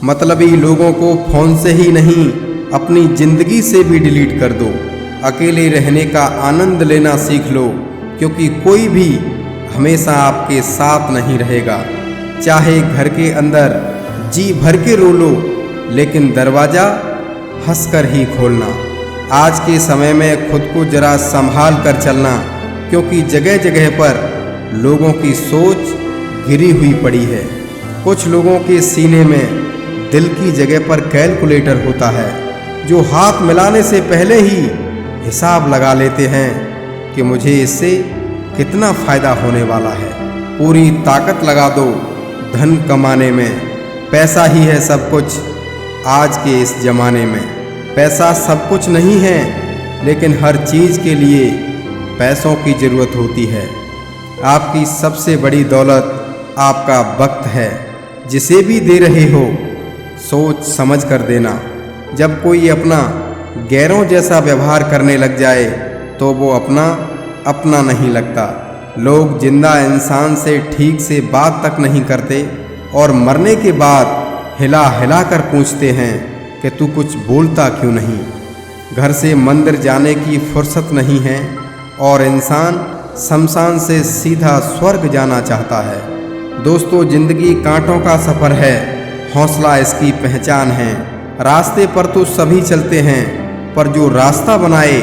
मतलबी लोगों को फ़ोन से ही नहीं, अपनी ज़िंदगी से भी डिलीट कर दो। अकेले रहने का आनंद लेना सीख लो, क्योंकि कोई भी हमेशा आपके साथ नहीं रहेगा। चाहे घर के अंदर जी भर के रो लो, लेकिन दरवाज़ा हंसकर ही खोलना। आज के समय में खुद को जरा संभाल कर चलना, क्योंकि जगह जगह पर लोगों की सोच गिरी हुई पड़ी है। कुछ लोगों के सीने में दिल की जगह पर कैलकुलेटर होता है, जो हाथ मिलाने से पहले ही हिसाब लगा लेते हैं कि मुझे इससे कितना फ़ायदा होने वाला है। पूरी ताकत लगा दो धन कमाने में, पैसा ही है सब कुछ आज के इस ज़माने में। पैसा सब कुछ नहीं है, लेकिन हर चीज़ के लिए पैसों की ज़रूरत होती है। आपकी सबसे बड़ी दौलत आपका वक्त है। जिसे भी दे रहे हो सोच समझ कर देना। जब कोई अपना गैरों जैसा व्यवहार करने लग जाए तो वो अपना नहीं लगता। लोग जिंदा इंसान से ठीक से बात तक नहीं करते और मरने के बाद हिला हिला कर पूछते हैं कि तू कुछ बोलता क्यों नहीं। घर से मंदिर जाने की फुर्सत नहीं है और इंसान शमशान से सीधा स्वर्ग जाना चाहता है। दोस्तों, ज़िंदगी कांटों का सफ़र है, हौसला इसकी पहचान है। रास्ते पर तो सभी चलते हैं, पर जो रास्ता बनाए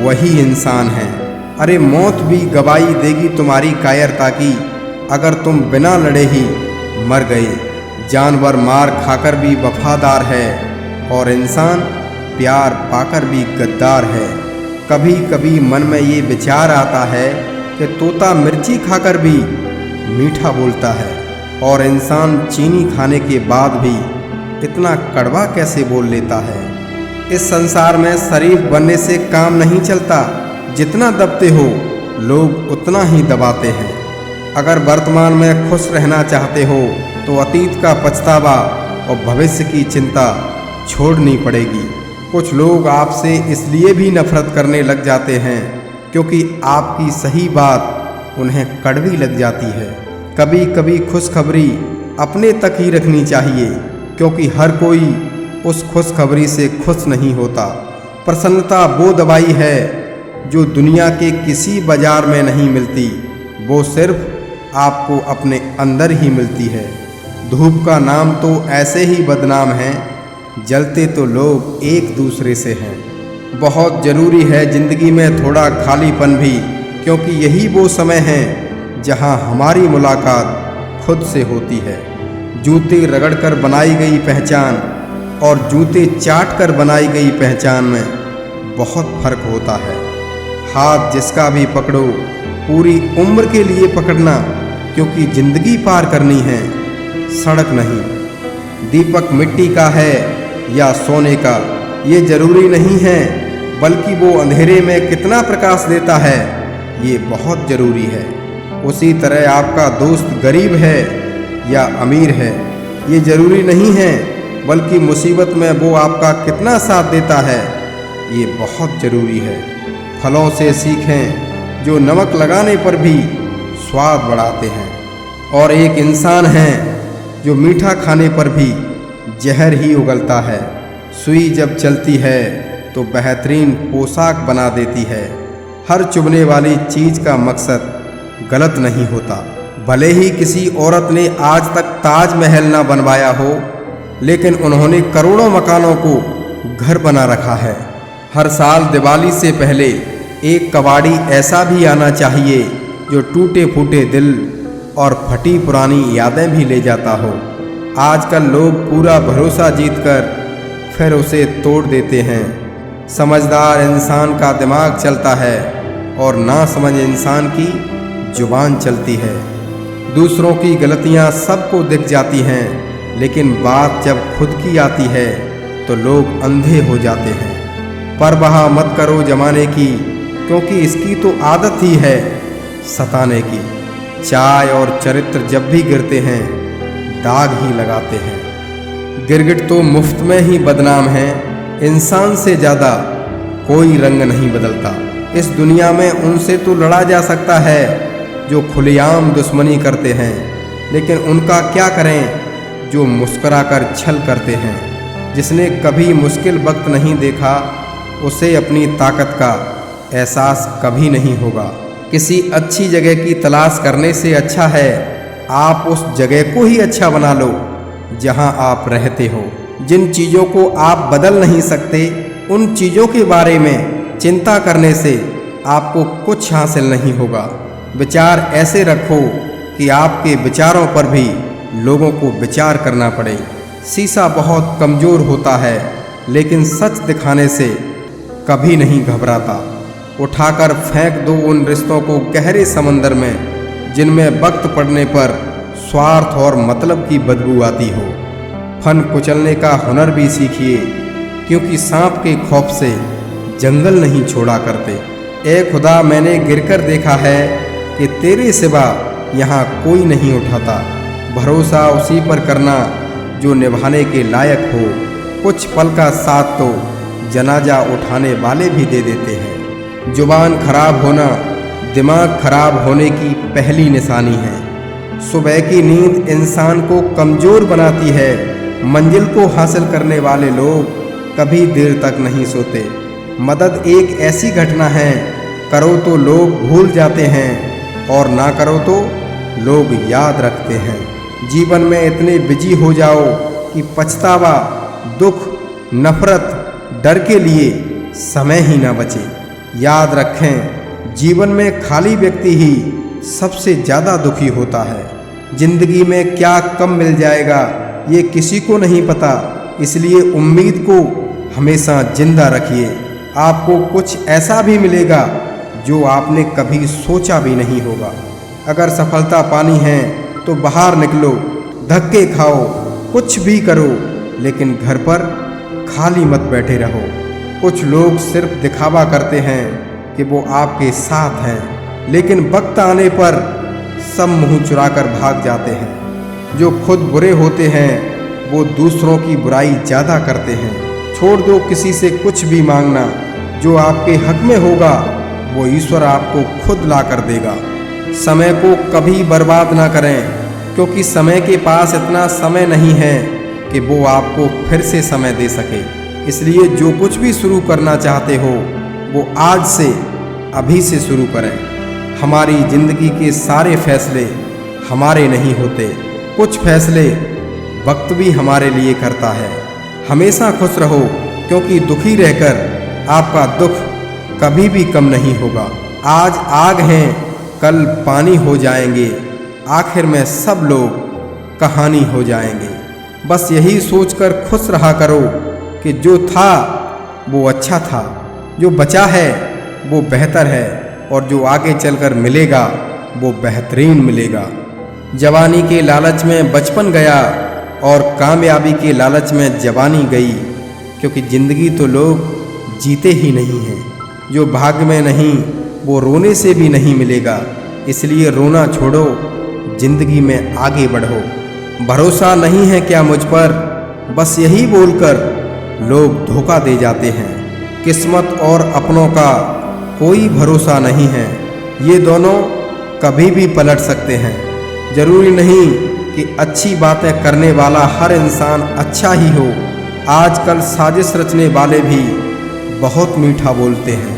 वही इंसान है। अरे मौत भी गवाही देगी तुम्हारी कायरता की, अगर तुम बिना लड़े ही मर गए। जानवर मार खाकर भी वफादार है और इंसान प्यार पाकर भी गद्दार है। कभी कभी मन में ये विचार आता है कि तोता मिर्ची खाकर भी मीठा बोलता है और इंसान चीनी खाने के बाद भी इतना कड़वा कैसे बोल लेता है। इस संसार में शरीफ बनने से काम नहीं चलता, जितना दबते हो लोग उतना ही दबाते हैं। अगर वर्तमान में खुश रहना चाहते हो तो अतीत का पछतावा और भविष्य की चिंता छोड़नी पड़ेगी। कुछ लोग आपसे इसलिए भी नफरत करने लग जाते हैं क्योंकि आपकी सही बात उन्हें कड़वी लग जाती है। कभी कभी खुशखबरी अपने तक ही रखनी चाहिए, क्योंकि हर कोई उस खुशखबरी से खुश नहीं होता। प्रसन्नता वो दवाई है जो दुनिया के किसी बाजार में नहीं मिलती, वो सिर्फ आपको अपने अंदर ही मिलती है। धूप का नाम तो ऐसे ही बदनाम है, जलते तो लोग एक दूसरे से हैं। बहुत ज़रूरी है ज़िंदगी में थोड़ा खालीपन भी, क्योंकि यही वो समय है जहां हमारी मुलाकात खुद से होती है। जूते रगड़कर बनाई गई पहचान और जूते चाट कर बनाई गई पहचान में बहुत फर्क होता है। हाथ जिसका भी पकड़ो पूरी उम्र के लिए पकड़ना, क्योंकि ज़िंदगी पार करनी है, सड़क नहीं। दीपक मिट्टी का है या सोने का ये ज़रूरी नहीं है, बल्कि वो अंधेरे में कितना प्रकाश देता है ये बहुत ज़रूरी है। उसी तरह आपका दोस्त गरीब है या अमीर है ये ज़रूरी नहीं है, बल्कि मुसीबत में वो आपका कितना साथ देता है ये बहुत ज़रूरी है। फलों से सीखें जो नमक लगाने पर भी स्वाद बढ़ाते हैं, और एक इंसान है जो मीठा खाने पर भी जहर ही उगलता है। सुई जब चलती है तो बेहतरीन पोशाक बना देती है। हर चुभने वाली चीज़ का मकसद गलत नहीं होता। भले ही किसी औरत ने आज तक ताजमहल ना बनवाया हो, लेकिन उन्होंने करोड़ों मकानों को घर बना रखा है। हर साल दिवाली से पहले एक कबाड़ी ऐसा भी आना चाहिए जो टूटे फूटे दिल और फटी पुरानी यादें भी ले जाता हो। आजकल लोग पूरा भरोसा जीतकर फिर उसे तोड़ देते हैं। समझदार इंसान का दिमाग चलता है और नासमझ इंसान की जुबान चलती है। दूसरों की गलतियां सबको दिख जाती हैं, लेकिन बात जब खुद की आती है तो लोग अंधे हो जाते हैं। परवाह मत करो जमाने की, क्योंकि इसकी तो आदत ही है सताने की। चाय और चरित्र जब भी गिरते हैं दाग ही लगाते हैं। गिरगिट तो मुफ्त में ही बदनाम है, इंसान से ज़्यादा कोई रंग नहीं बदलता। इस दुनिया में उनसे तो लड़ा जा सकता है जो खुलेआम दुश्मनी करते हैं, लेकिन उनका क्या करें जो मुस्कुराकर छल करते हैं। जिसने कभी मुश्किल वक्त नहीं देखा उसे अपनी ताकत का एहसास कभी नहीं होगा। किसी अच्छी जगह की तलाश करने से अच्छा है आप उस जगह को ही अच्छा बना लो जहां आप रहते हो। जिन चीज़ों को आप बदल नहीं सकते उन चीज़ों के बारे में चिंता करने से आपको कुछ हासिल नहीं होगा। विचार ऐसे रखो कि आपके विचारों पर भी लोगों को विचार करना पड़े। शीशा बहुत कमज़ोर होता है लेकिन सच दिखाने से कभी नहीं घबराता। उठाकर फेंक दो उन रिश्तों को गहरे समंदर में जिनमें वक्त पड़ने पर स्वार्थ और मतलब की बदबू आती हो। फन कुचलने का हुनर भी सीखिए क्योंकि सांप के खौफ से जंगल नहीं छोड़ा करते। ए खुदा मैंने गिरकर देखा है कि तेरे सिवा यहाँ कोई नहीं उठाता। भरोसा उसी पर करना जो निभाने के लायक हो। कुछ पल का साथ तो जनाजा उठाने वाले भी दे देते हैं। जुबान खराब होना दिमाग खराब होने की पहली निशानी है। सुबह की नींद इंसान को कमज़ोर बनाती है। मंजिल को हासिल करने वाले लोग कभी देर तक नहीं सोते। मदद एक ऐसी घटना है करो तो लोग भूल जाते हैं और ना करो तो लोग याद रखते हैं। जीवन में इतने बिजी हो जाओ कि पछतावा, दुख, नफरत, डर के लिए समय ही ना बचे। याद रखें जीवन में खाली व्यक्ति ही सबसे ज़्यादा दुखी होता है। जिंदगी में क्या कम मिल जाएगा ये किसी को नहीं पता, इसलिए उम्मीद को हमेशा जिंदा रखिए। आपको कुछ ऐसा भी मिलेगा जो आपने कभी सोचा भी नहीं होगा। अगर सफलता पानी है तो बाहर निकलो, धक्के खाओ, कुछ भी करो, लेकिन घर पर खाली मत बैठे रहो। कुछ लोग सिर्फ दिखावा करते हैं कि वो आपके साथ हैं, लेकिन वक्त आने पर सब मुंह चुराकर भाग जाते हैं। जो खुद बुरे होते हैं वो दूसरों की बुराई ज़्यादा करते हैं। छोड़ दो किसी से कुछ भी मांगना, जो आपके हक में होगा वो ईश्वर आपको खुद ला कर देगा। समय को कभी बर्बाद ना करें क्योंकि समय के पास इतना समय नहीं है कि वो आपको फिर से समय दे सके। इसलिए जो कुछ भी शुरू करना चाहते हो वो आज से, अभी से शुरू करें। हमारी ज़िंदगी के सारे फैसले हमारे नहीं होते, कुछ फैसले वक्त भी हमारे लिए करता है। हमेशा खुश रहो क्योंकि दुखी रहकर आपका दुख कभी भी कम नहीं होगा। आज आग हैं कल पानी हो जाएंगे, आखिर में सब लोग कहानी हो जाएंगे। बस यही सोचकर खुश रहा करो कि जो था वो अच्छा था, जो बचा है वो बेहतर है और जो आगे चलकर मिलेगा वो बेहतरीन मिलेगा। जवानी के लालच में बचपन गया और कामयाबी के लालच में जवानी गई, क्योंकि ज़िंदगी तो लोग जीते ही नहीं हैं। जो भाग्य में नहीं वो रोने से भी नहीं मिलेगा, इसलिए रोना छोड़ो, ज़िंदगी में आगे बढ़ो। भरोसा नहीं है क्या मुझ पर, बस यही बोलकर लोग धोखा दे जाते हैं। किस्मत और अपनों का कोई भरोसा नहीं है, ये दोनों कभी भी पलट सकते हैं। ज़रूरी नहीं कि अच्छी बातें करने वाला हर इंसान अच्छा ही हो। आजकल साजिश रचने वाले भी बहुत मीठा बोलते हैं।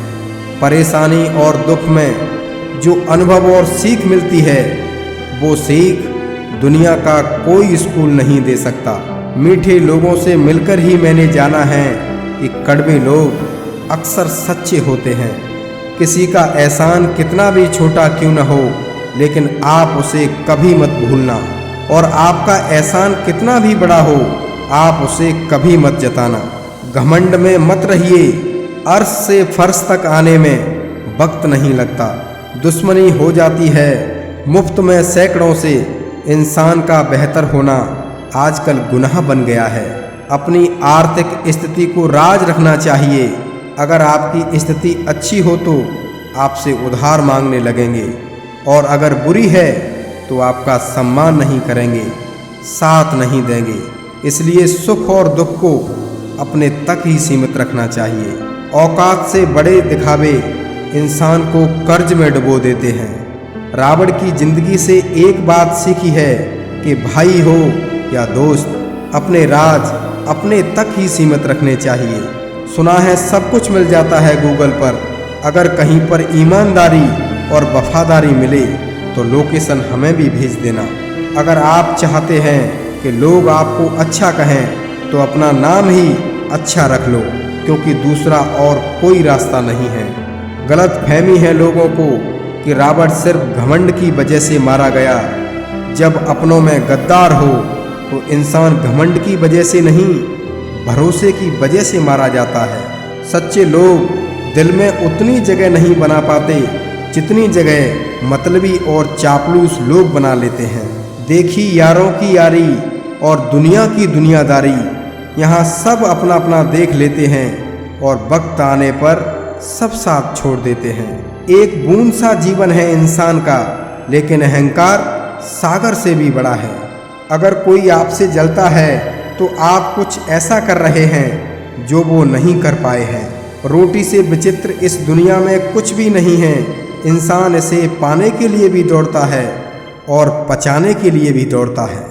परेशानी और दुख में जो अनुभव और सीख मिलती है वो सीख दुनिया का कोई स्कूल नहीं दे सकता। मीठे लोगों से मिलकर ही मैंने जाना है कि कड़वे लोग अक्सर सच्चे होते हैं। किसी का एहसान कितना भी छोटा क्यों न हो, लेकिन आप उसे कभी मत भूलना, और आपका एहसान कितना भी बड़ा हो आप उसे कभी मत जताना। घमंड में मत रहिए, अर्श से फर्श तक आने में वक्त नहीं लगता। दुश्मनी हो जाती है मुफ्त में सैकड़ों से। इंसान का बेहतर होना आजकल गुनाह बन गया है। अपनी आर्थिक स्थिति को राज रखना चाहिए। अगर आपकी स्थिति अच्छी हो तो आपसे उधार मांगने लगेंगे, और अगर बुरी है तो आपका सम्मान नहीं करेंगे, साथ नहीं देंगे। इसलिए सुख और दुख को अपने तक ही सीमित रखना चाहिए। औकात से बड़े दिखावे इंसान को कर्ज में डुबो देते हैं। रावण की जिंदगी से एक बात सीखी है कि भाई हो या दोस्त, अपने राज अपने तक ही सीमित रखने चाहिए। सुना है सब कुछ मिल जाता है गूगल पर, अगर कहीं पर ईमानदारी और वफादारी मिले तो लोकेशन हमें भी भेज देना। अगर आप चाहते हैं कि लोग आपको अच्छा कहें तो अपना नाम ही अच्छा रख लो, क्योंकि दूसरा और कोई रास्ता नहीं है। गलत फहमी है लोगों को कि रॉबर्ट सिर्फ घमंड की वजह से मारा गया। जब अपनों में गद्दार हो तो इंसान घमंड की वजह से नहीं, भरोसे की वजह से मारा जाता है। सच्चे लोग दिल में उतनी जगह नहीं बना पाते जितनी जगह मतलबी और चापलूस लोग बना लेते हैं। देखी यारों की यारी और दुनिया की दुनियादारी, यहाँ सब अपना अपना देख लेते हैं और वक्त आने पर सब साथ छोड़ देते हैं। एक बूंद सा जीवन है इंसान का, लेकिन अहंकार सागर से भी बड़ा है। अगर कोई आपसे जलता है तो आप कुछ ऐसा कर रहे हैं जो वो नहीं कर पाए हैं। रोटी से विचित्र इस दुनिया में कुछ भी नहीं है। इंसान इसे पाने के लिए भी दौड़ता है और पचाने के लिए भी दौड़ता है।